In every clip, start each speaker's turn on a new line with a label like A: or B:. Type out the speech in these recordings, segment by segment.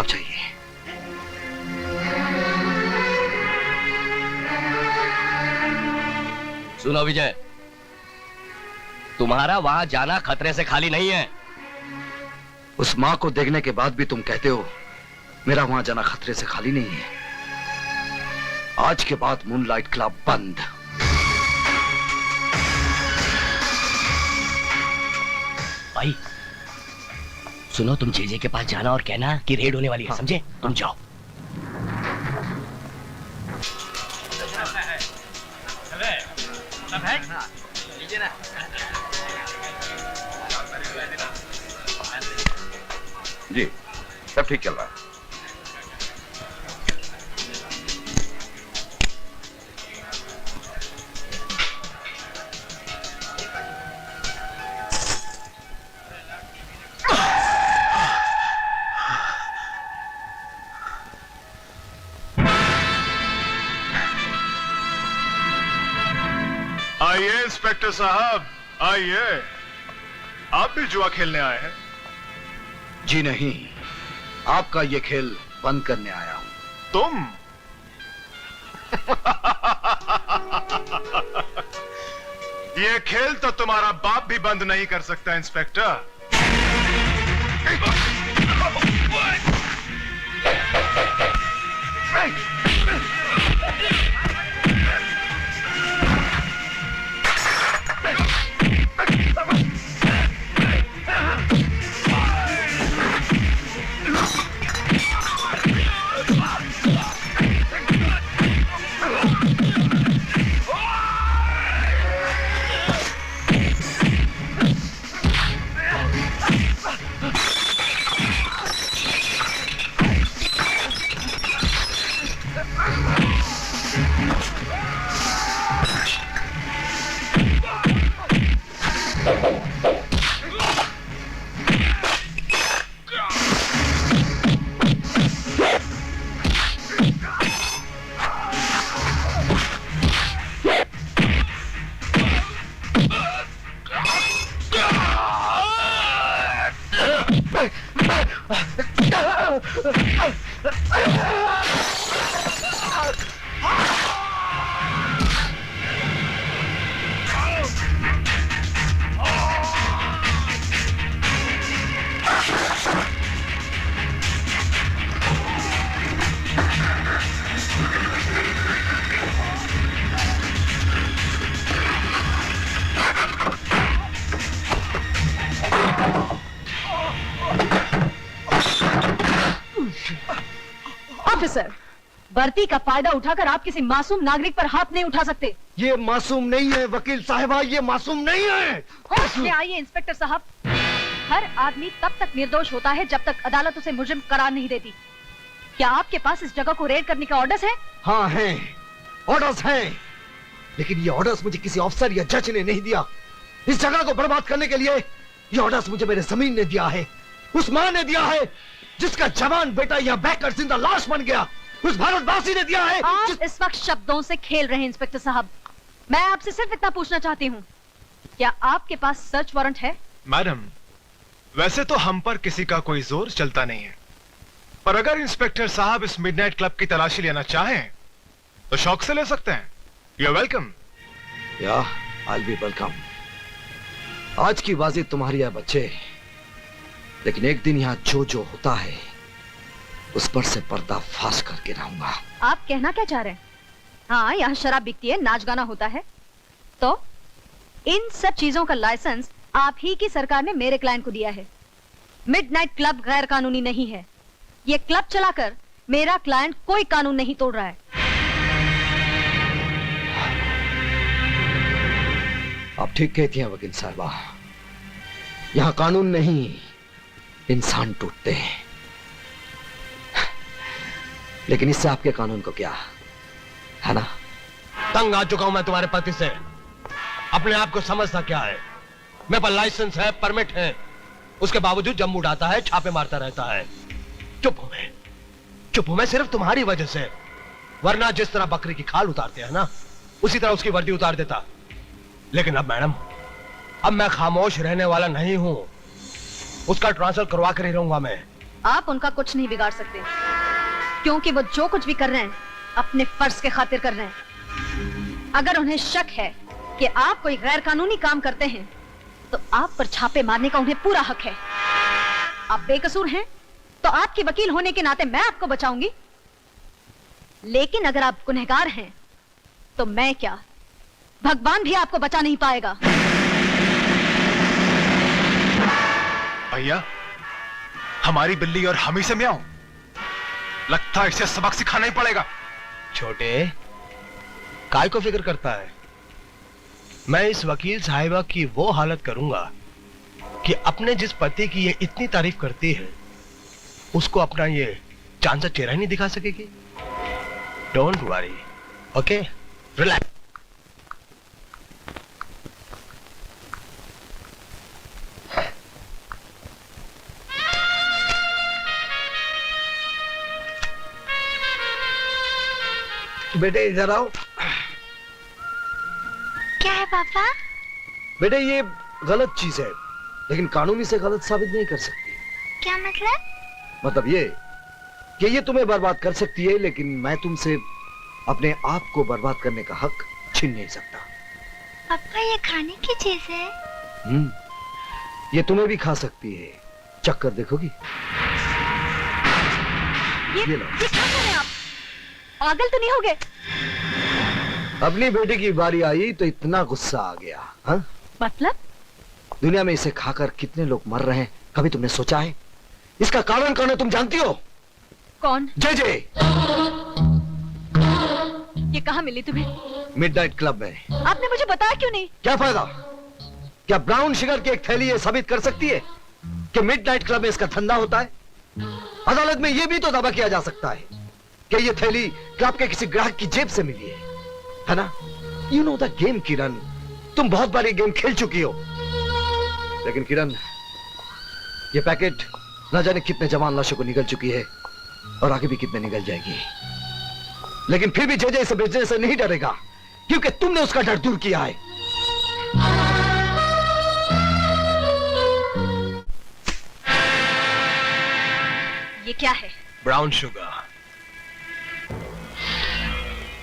A: जवाब चाहिए।
B: सुनो विजय, तुम्हारा वहां जाना खतरे से खाली नहीं है।
A: उस मां को देखने के बाद भी तुम कहते हो मेरा वहां जाना खतरे से खाली नहीं है। आज के बाद मूनलाइट क्लब बंद।
B: भाई सुनो, तुम जेजे के पास जाना और कहना कि रेड होने वाली है। समझे? तुम जाओ।
C: जी सब ठीक चल रहा है।
D: आइए इंस्पेक्टर साहब, आइए। आप भी जुआ खेलने आए हैं?
A: जी नहीं, आपका ये खेल बंद करने आया हूं।
D: तुम? ये खेल तो तुम्हारा बाप भी बंद नहीं कर सकता इंस्पेक्टर।
E: ऑफिसर, भर्ती का फायदा उठाकर आप किसी मासूम नागरिक पर हाथ नहीं उठा सकते।
F: ये मासूम नहीं है वकील साहिबा, ये मासूम नहीं है।
E: होश में आइए इंस्पेक्टर साहब। हर आदमी तब तक निर्दोष होता है जब तक अदालत उसे मुजरिम करार नहीं देती। क्या आपके पास इस जगह को रेड करने का ऑर्डर्स है?
F: हाँ है, ऑर्डर्स हैं, लेकिन ये ऑर्डर्स मुझे किसी अफसर या जज ने नहीं दिया। इस जगह को बर्बाद करने के लिए ये ऑर्डर्स मुझे मेरे जमीन ने दिया है, उस मां ने दिया है जिसका जवान बेटा यहाँ बहकर जिंदा लाश बन गया, उस भारतवासी ने दिया है।
E: आप इस वक्त शब्दों से खेल रहे हैं इंस्पेक्टर साहब। मैं आपसे सिर्फ इतना पूछना चाहती हूँ, क्या आपके पास सर्च वारंट है?
D: मैडम, वैसे तो हम पर किसी का कोई जोर चलता नहीं है, पर अगर इंस्पेक्टर साहब इस मिडनाइट क्लब की तलाशी लेना चाहें तो शौक से ले सकते हैं। You are welcome.
A: या आई विल बी वेलकम। आज की बाजी तुम्हारी है बच्चे, लेकिन एक दिन यहाँ जो जो होता है उस पर से पर्दा फाश करके रहूंगा।
E: आप कहना क्या चाह रहे हैं? हाँ, यहाँ शराब बिकती है, नाच गाना होता है, तो इन सब चीजों का लाइसेंस आप ही की सरकार ने मेरे क्लाइंट को दिया है। मिडनाइट क्लब गैर कानूनी नहीं है। ये क्लब चलाकर मेरा क्लाइंट कोई कानून नहीं तोड़ रहा है।
A: आप ठीक कहती हैं वकील साहबा, यहाँ कानून नहीं इंसान टूटते हैं। लेकिन इससे आपके कानून को क्या है ना?
F: तंग आ चुका हूं मैं तुम्हारे पति से। अपने आप को समझता क्या है? मेरे पास लाइसेंस है, परमिट है, उसके बावजूद जम उड़ाता है, छापे मारता रहता है। चुप हूं मैं सिर्फ तुम्हारी वजह से, वरना जिस तरह बकरी की खाल उतारते हैं ना, उसी तरह उसकी वर्दी उतार देता। लेकिन अब मैडम, अब मैं खामोश रहने वाला नहीं हूं। उसका ट्रांसफर करवा कर ही रहूंगा मैं।
E: आप उनका कुछ नहीं बिगाड़ सकते, क्योंकि वो जो कुछ भी कर रहे हैं अपने फर्ज के खातिर कर रहे हैं। अगर उन्हें शक है कि आप कोई गैर कानूनी काम करते हैं तो आप पर छापे मारने का उन्हें पूरा हक है। आप बेकसूर हैं तो आपके वकील होने के नाते मैं आपको बचाऊंगी, लेकिन अगर आप गुनहगार हैं तो मैं क्या, भगवान भी आपको बचा नहीं पाएगा।
D: भैया, हमारी बिल्ली और हम ही से म्याऊं, लगता है इसे सबक सिखाना ही पड़ेगा।
F: छोटे, काय को फिक्र करता है? मैं इस वकील साहिबा की वो हालत करूंगा कि अपने जिस पति की ये इतनी तारीफ करती है उसको अपना ये चांद सा चेहरा ही नहीं दिखा सकेगी। Don't worry, okay, relax.
A: बेटे इधर आओ।
G: क्या है पापा?
A: बेटे ये गलत चीज है, लेकिन कानूनी से गलत साबित नहीं कर सकती।
G: क्या मतलब?
A: मतलब ये कि ये तुम्हें बर्बाद कर सकती है, लेकिन मैं तुमसे अपने आप को बर्बाद करने का हक छीन नहीं सकता।
G: पापा ये खाने की चीज है?
A: ये तुम्हें भी खा सकती है, चक्कर देखोगी?
E: ये
A: लो।
E: क्या कर रहे हैं आप? पागल तो नहीं हो गए?
A: अपनी बेटी की बारी आई तो इतना गुस्सा आ गया। हाँ?
E: मतलब?
A: दुनिया में इसे खाकर कितने लोग मर रहे हैं, कभी तुमने सोचा है? इसका कारण कौन है, तुम जानती हो?
E: कौन?
A: जे।
E: ये कहाँ मिली तुम्हें?
A: मिडनाइट क्लब में।
E: आपने मुझे बताया क्यों नहीं?
A: क्या फायदा? क्या ब्राउन शुगर की एक थैली ये साबित कर सकती है कि मिडनाइट क्लब में इसका धंधा होता है? अदालत में यह भी तो दावा किया जा सकता है कि ये थैली क्लब के किसी ग्राहक की जेब से मिली है ना? यू नो द गेम किरण, तुम बहुत बार ये गेम खेल चुकी हो। लेकिन किरण, ये पैकेट न जाने कितने जवान लाशों को निगल चुकी है और आगे भी कितने निगल जाएगी। लेकिन फिर भी जे इसे बेचने से नहीं डरेगा, क्योंकि तुमने उसका डर दूर किया है।
E: ये क्या है?
F: Brown sugar,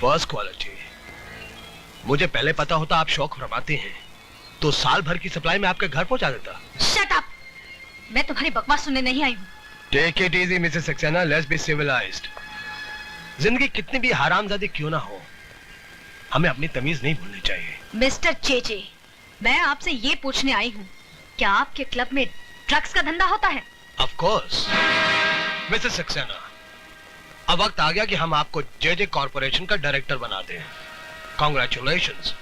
F: first quality. मुझे पहले पता होता आप शौक फरमाते हैं तो साल भर की सप्लाई में आपके घर पहुंचा देता।
E: Shut up! मैं तुम्हारी बकवास सुनने नहीं आई हूँ।
F: Take it easy Mrs Saxena, let's be civilised. जिंदगी कितनी भी हरामजादी क्यों ना हो, हमें अपनी तमीज नहीं भूलनी चाहिए।
E: मिस्टर चेचे, मैं आपसे ये पूछने आई हूँ, क्या आपके क्लब में ड्रग्स का धंधा होता है?
F: ऑफ कोर्स मिसेस सक्सेना, अब वक्त आ गया कि हम आपको जे कॉर्पोरेशन का डायरेक्टर बना दें। Congratulations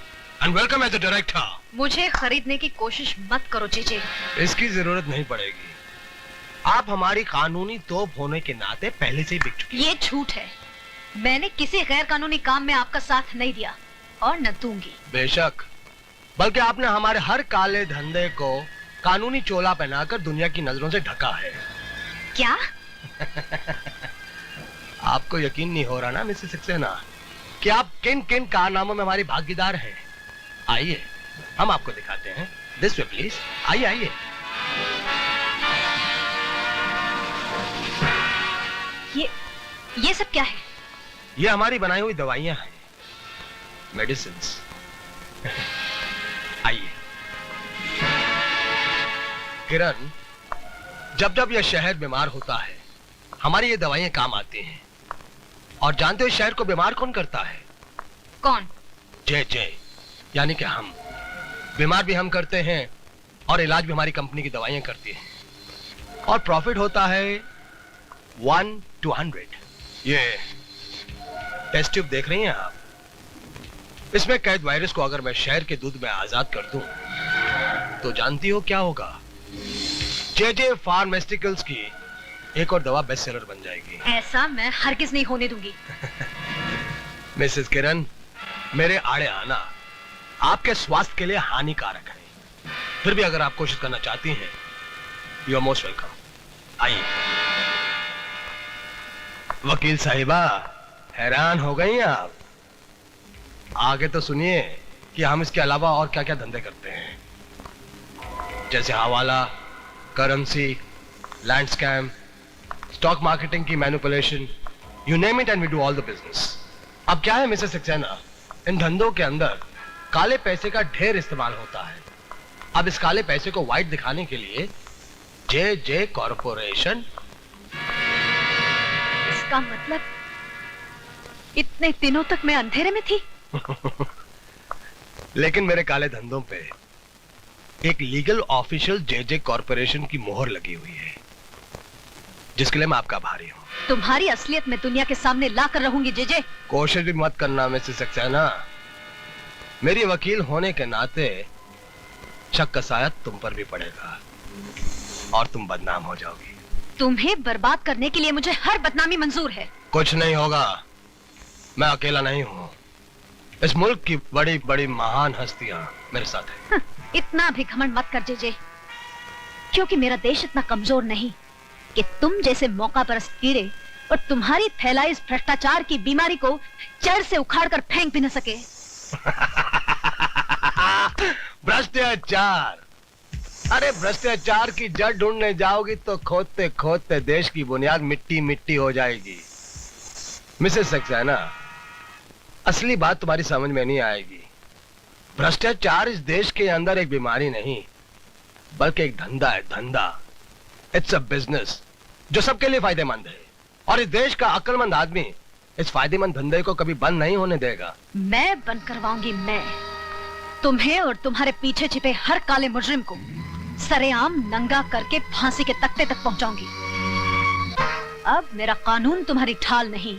F: and welcome as a director.
E: मुझे खरीदने की कोशिश मत करो चेचे।
F: इसकी जरूरत नहीं पड़ेगी, आप हमारी कानूनी तोप होने के नाते पहले से ही बिक चुकी हैं।
E: ये झूठ है, मैंने किसी गैर कानूनी काम में आपका साथ नहीं दिया और न दूंगी।
F: बेशक, बल्कि आपने हमारे हर काले धंधे को कानूनी चोला पहनाकर दुनिया की नजरों से ढका है।
E: क्या?
F: आपको यकीन नहीं हो रहा ना मिसेस सक्सेना कि आप किन किन कारनामों में हमारी भागीदार हैं? आइए हम आपको दिखाते हैं। दिस वे प्लीज, आइए आइए।
E: ये सब क्या है?
F: ये हमारी बनाई हुई दवाइयां हैं, मेडिसिन्स। आइए। किरण, जब जब यह शहर बीमार होता है हमारी ये दवाइयां काम आती हैं। और जानते हो शहर को बीमार कौन करता है?
E: कौन?
F: जे यानी कि हम। बीमार भी हम करते हैं और इलाज भी हमारी कंपनी की दवाइयां करती हैं। और प्रॉफिट होता है 1 to 100। ये टेस्ट ट्यूब देख रही हैं आप, इसमें कैद वायरस को अगर मैं शहर के दूध में आजाद कर दूं तो जानती हो क्या होगा? जे फार्मास्यूटिकल्स की एक और दवा बेस्ट सेलर बन जाएगी।
E: ऐसा मैं हरगिज नहीं होने दूंगी।
F: मिसेस किरण, मेरे आड़े आना आपके स्वास्थ्य के लिए हानिकारक है। फिर भी अगर आप कोशिश करना चाहती हैं, यू आर मोस्ट वेलकम। आइए। वकील साहिबा, हैरान हो गई आप? आगे तो सुनिए कि हम इसके अलावा और क्या क्या धंधे करते हैं, जैसे hawala, currency, land scam, stock marketing की manipulation, you name it and we do all the business. अब क्या है मिसेस सक्सेना, इन धंधों के अंदर काले पैसे का ढेर इस्तेमाल होता है। अब इस काले पैसे को व्हाइट दिखाने के लिए जे कॉरपोरेशन।
E: इसका मतलब इतने दिनों तक मैं अंधेरे में थी।
F: लेकिन मेरे काले धंधों पे एक लीगल ऑफिशियल जे कॉरपोरेशन की मोहर लगी हुई है, जिसके लिए मैं आपका आभारी हूं।
E: तुम्हारी असलियत मैं दुनिया के सामने ला कर रहूंगी जे।
F: कोशिश भी मत करना मिसेस सक्सेना, मेरी वकील होने के नाते शक का साया तुम पर भी पड़ेगा और तुम बदनाम हो जाओगी।
E: तुम्हें बर्बाद करने के लिए मुझे हर बदनामी मंजूर है।
F: कुछ नहीं होगा, मैं अकेला नहीं हूं, इस मुल्क की बड़ी बड़ी महान हस्तियां मेरे साथ हैं।
E: इतना भी घमंड मत कर जे, क्योंकि मेरा देश इतना कमजोर नहीं कि तुम जैसे मौका परस्त कीड़े और तुम्हारी फैलाई इस भ्रष्टाचार की बीमारी को जड़ से उखाड़ कर फेंक भी न सके।
F: भ्रष्टाचार, अरे भ्रष्टाचार की जड़ ढूंढने जाओगी तो खोदते खोदते देश की बुनियाद मिट्टी मिट्टी हो जाएगी। मिसेस सक्सेना, असली बात तुम्हारी समझ में नहीं आएगी। भ्रष्टाचार इस देश के अंदर एक बीमारी नहीं, बल्कि एक धंधा है, धंधा। इट्स अ बिजनेस जो सबके लिए फायदेमंद है, और इस देश का अक्लमंद आदमी इस फायदेमंद धंधे को कभी बंद नहीं होने देगा।
E: मैं बंद करवाऊंगी, मैं तुम्हें और तुम्हारे पीछे छिपे हर काले मुजरिम को सरेआम नंगा करके फांसी के तख्ते तक पहुंचाऊंगी। अब मेरा कानून तुम्हारी ढाल नहीं,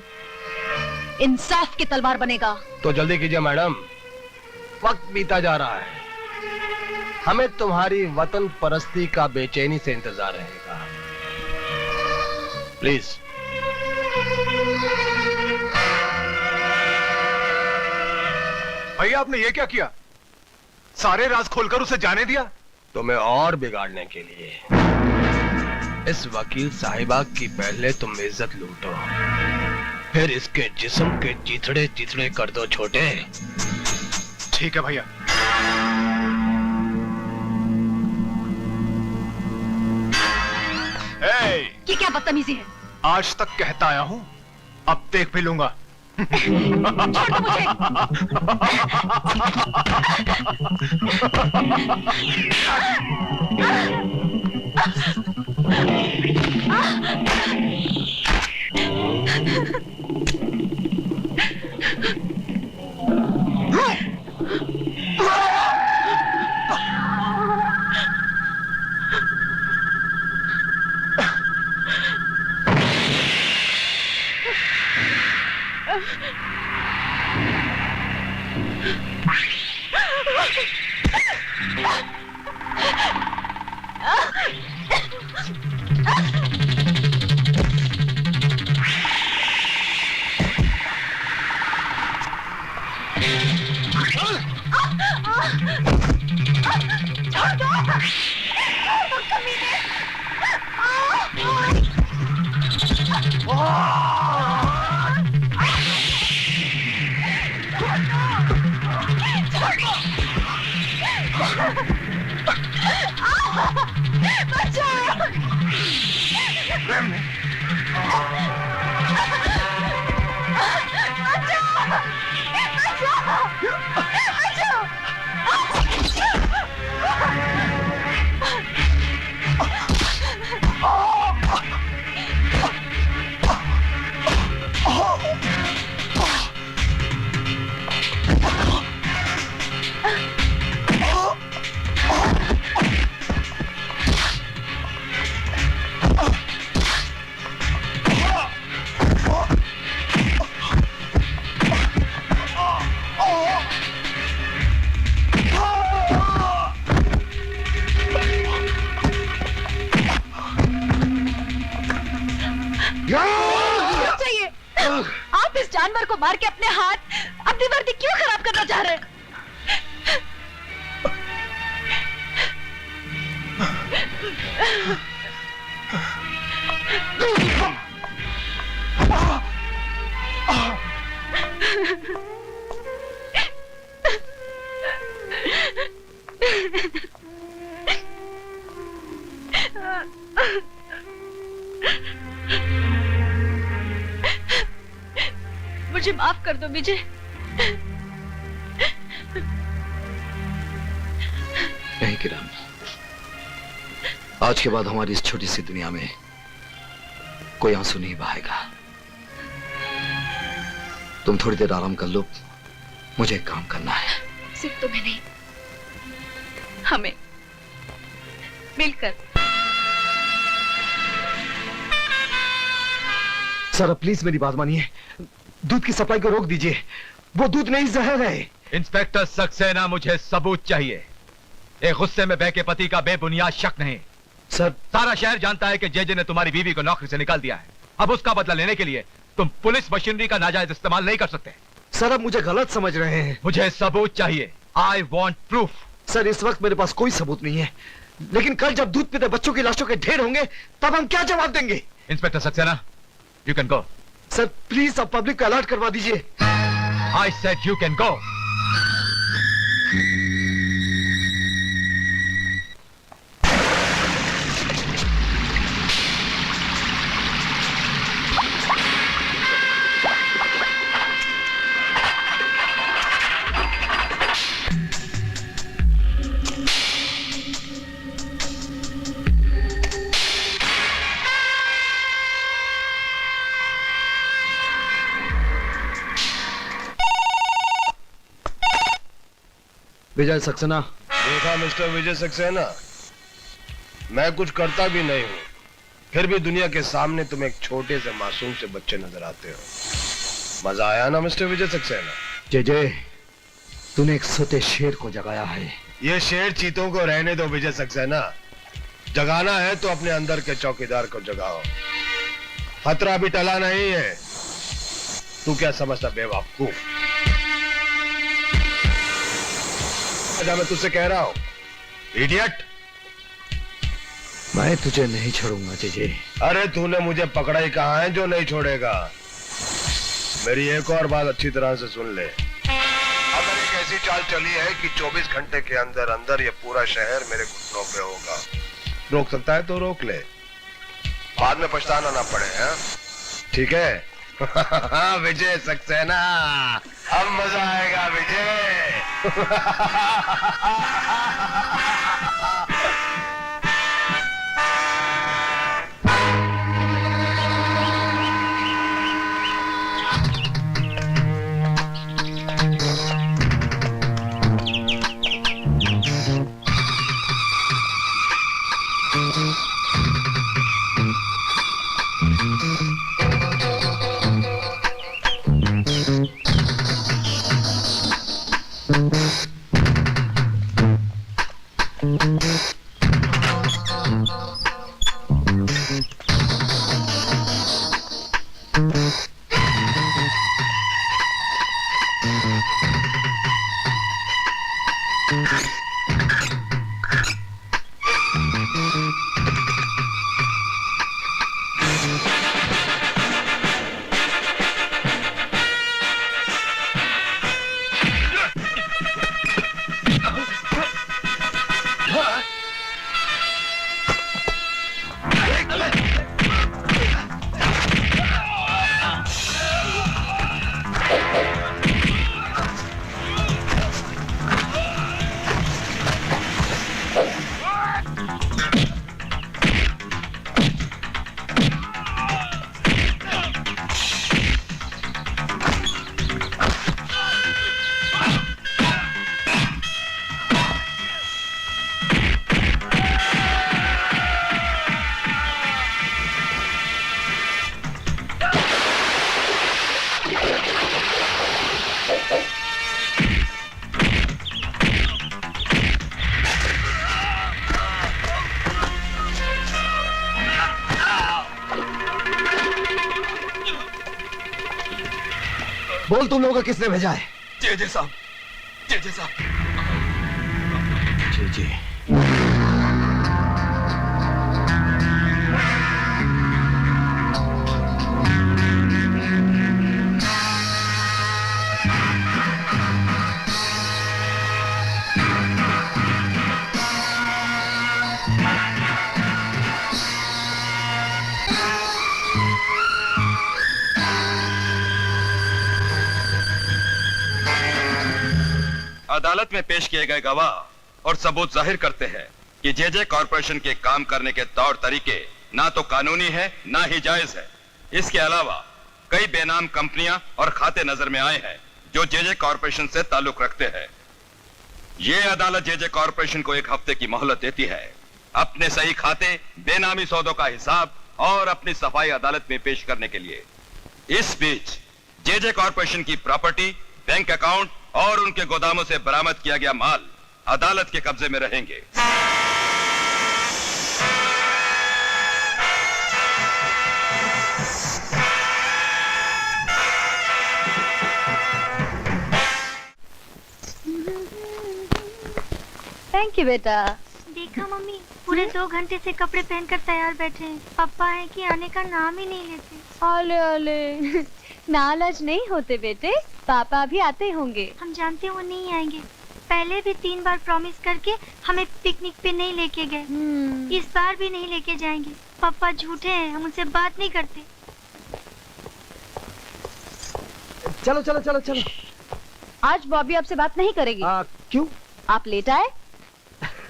E: इंसाफ की तलवार बनेगा।
F: तो जल्दी कीजिए मैडम, वक्त बीता जा रहा है, हमें तुम्हारी वतन परस्ती का बेचैनी से इंतजार रहेगा। प्लीज।
D: भैया आपने ये क्या किया? सारे राज खोलकर उसे जाने दिया?
F: तुम्हें और बिगाड़ने के लिए। इस वकील साहिबा की पहले तुम इज्जत लूटो, फिर इसके जिस्म के चिथड़े चिथड़े कर दो छोटे।
D: ठीक है भैया।
E: ये क्या बदतमीजी है?
D: आज तक कहता आया हूं, अब देख भी लूंगा।
E: छोड़ दो मुझे। आप इस जानवर को मार के अपने हाथ, अपनी वर्दी क्यों खराब करना चाह रहे हैं? मुझे माफ कर दो विजय।
A: नहीं किरण, आज के बाद हमारी इस छोटी सी दुनिया में कोई आंसू नहीं बहाएगा। तुम थोड़ी देर आराम कर लो, मुझे एक काम करना है।
E: सिर्फ तुम्हें नहीं, हमें मिलकर।
A: सर प्लीज मेरी बात मानिए, दूध की सप्लाई को रोक दीजिए। वो दूध नहीं, जहर है।
C: इंस्पेक्टर सक्सेना, मुझे सबूत चाहिए। एक गुस्से में बहके पति का बेबुनियाद शक नहीं।
A: सर
C: सारा शहर जानता है कि जेजे ने तुम्हारी बीवी को नौकरी से निकाल दिया है। अब उसका बदला लेने के लिए तुम पुलिस मशीनरी का नाजायज इस्तेमाल नहीं कर सकते।
A: सर आप मुझे गलत समझ रहे हैं।
C: मुझे सबूत चाहिए। I want proof.
A: सर इस वक्त मेरे पास कोई सबूत नहीं है, लेकिन कल जब दूध पीते बच्चों की लाशों के ढेर होंगे तब हम क्या जवाब देंगे?
C: Inspector Saxena, you can go.
A: Sir please आप पब्लिक को अलर्ट करवा दीजिए।
C: I said you can go.
A: Vijay Saxena.
F: देखा मिस्टर विजय सक्सेना, मैं कुछ करता भी नहीं हूं, फिर भी दुनिया के सामने तुम एक छोटे से मासूम से बच्चे नजर आते हो। मजा आया ना मिस्टर विजय सक्सेना?
A: जय, तूने एक सोते शेर को जगाया है।
F: ये शेर चीतों को रहने दो विजय सक्सेना। जगाना है तो अपने अंदर के चौकीदार को जगाओ। खतरा भी टला नहीं है। तू क्या समझता बेवकूफ? मैं तुझसे कह रहा हूं, इडियट।
A: मैं तुझे नहीं छोड़ूंगा जय।
F: अरे तूने मुझे पकड़ा ही कहा है जो नहीं छोड़ेगा। मेरी एक और बात अच्छी तरह से सुन ले। अब मैंने एक ऐसी चाल चली है कि 24 घंटे के अंदर अंदर ये पूरा शहर मेरे घुटनों पे होगा। रोक सकता है तो रोक ले, बाद में पछताना ना पड़े। हैं? ठीक है? विजय सक्सेना, अब मजा आएगा विजय।
A: बोल तुम लोगों को किसने भेजा है?
C: जेजे साहब, जेजे साहब।
A: जी।
H: अदालत में पेश किए गए गवाह और सबूत जाहिर करते हैं कि जेजे कॉरपोरेशन के काम करने के तौर तरीके ना तो कानूनी है ना ही जायज है। इसके अलावा कई बेनाम कंपनियां और खाते नजर में आए हैं जो जेजे कॉरपोरेशन से ताल्लुक रखते हैं। ये अदालत जेजे कॉरपोरेशन को 1 हफ्ते की मोहलत देती है अपने सही खाते, बेनामी सौदों का हिसाब और अपनी सफाई अदालत में पेश करने के लिए। इस बीच जेजे कॉरपोरेशन की प्रॉपर्टी, बैंक अकाउंट और उनके गोदामों से बरामद किया गया माल अदालत के कब्जे में रहेंगे।
E: थैंक यू बेटा।
G: देखा मम्मी, पूरे 2 घंटे से कपड़े पहनकर तैयार बैठे हैं। पापा है कि आने का नाम ही नहीं लेते।
E: ओले ओले, नाराज नहीं होते बेटे, पापा भी आते होंगे।
G: हम जानते हैं वो नहीं आएंगे। पहले भी 3 बार प्रॉमिस करके हमें पिकनिक पे नहीं लेके गए। इस बार भी नहीं लेके जाएंगे। पापा झूठे हैं, हम उनसे बात नहीं करते।
A: चलो चलो चलो चलो।
E: आज बॉबी आपसे बात नहीं करेगी।
A: क्यों?
E: आप लेट आए।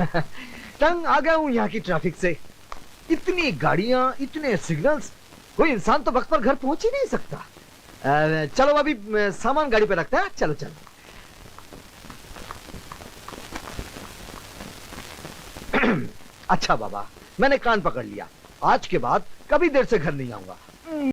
A: तंग आ गया हूँ यहाँ की ट्रैफिक से। इतनी गाड़ियाँ, इतने सिग्नल्स, कोई इंसान तो वक्त पर घर पहुंच ही नहीं सकता। चलो अभी सामान गाड़ी पे रखते हैं। चलो चलो। अच्छा बाबा, मैंने कान पकड़ लिया। आज के बाद कभी देर से घर नहीं आऊंगा।